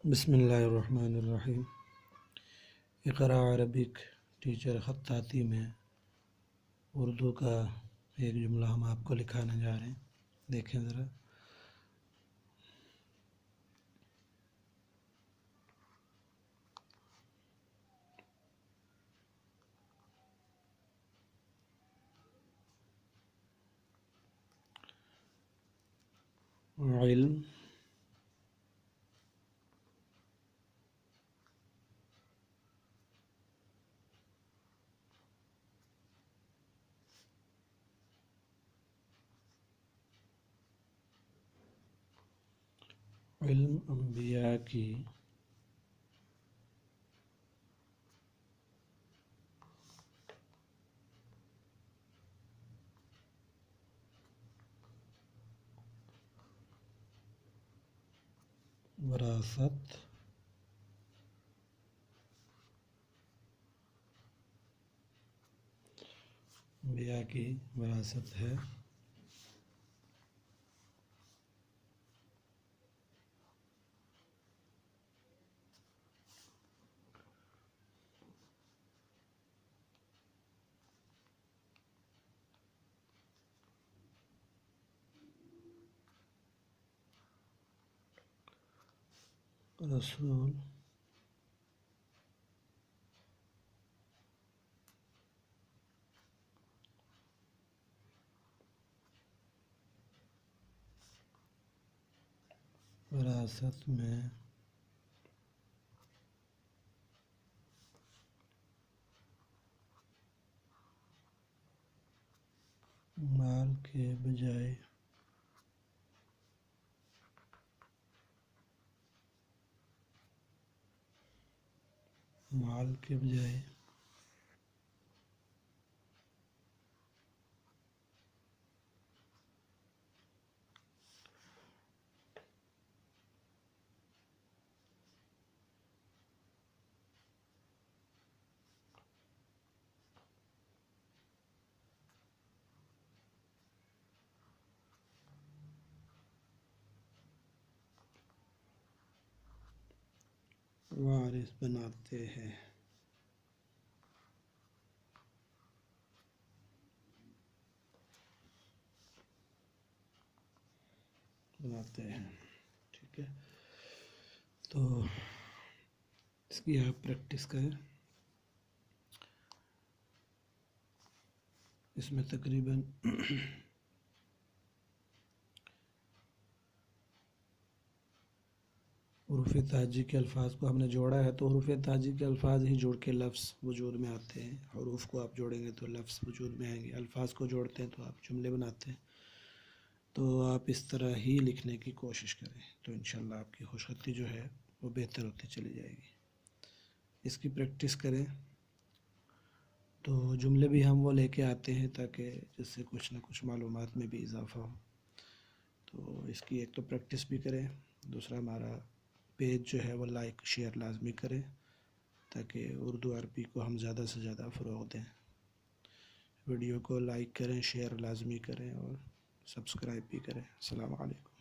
بسم اللہ الرحمن الرحیم۔ اقرا عربک ٹیچر خطاطی میں اردو کا ایک جملہ ہم آپ کو لکھانے جا رہے ہیں، دیکھیں ذرا۔ علم علم انبیاء کی وراثت انبیاء کی وراثت ہے۔ رسول وراثت میں مال کے بجائے وارث بناتے ہیں۔ ٹھیک ہے، تو اس کی آپ پریکٹس کریں۔ اس میں تقریباً حروف تہجی کے الفاظ کو ہم نے جوڑا ہے، تو حروف تہجی کے الفاظ ہی جوڑ کے لفظ وجود میں آتے ہیں۔ حروف کو آپ جوڑیں گے تو لفظ وجود میں آئیں گے، الفاظ کو جوڑتے ہیں تو آپ جملے بناتے ہیں۔ تو آپ اس طرح ہی لکھنے کی کوشش کریں، تو انشاءاللہ آپ کی خوش خطی جو ہے وہ بہتر ہوتی چلی جائے گی۔ اس کی پریکٹس کریں تو جملے بھی ہم وہ لے کے آتے ہیں تاکہ جس سے کچھ نہ کچھ معلومات میں بھی اضافہ ہو۔ تو اس کی ایک تو پریکٹس بھی کریں، دوسرا ہمارا پیج جو ہے وہ لائک شیئر لازمی کریں تاکہ اردو عربی کو ہم زیادہ سے زیادہ فروغ دیں۔ ویڈیو کو لائک کریں، شیئر لازمی کریں اور سبسکرائب بھی کریں۔ السلام علیکم۔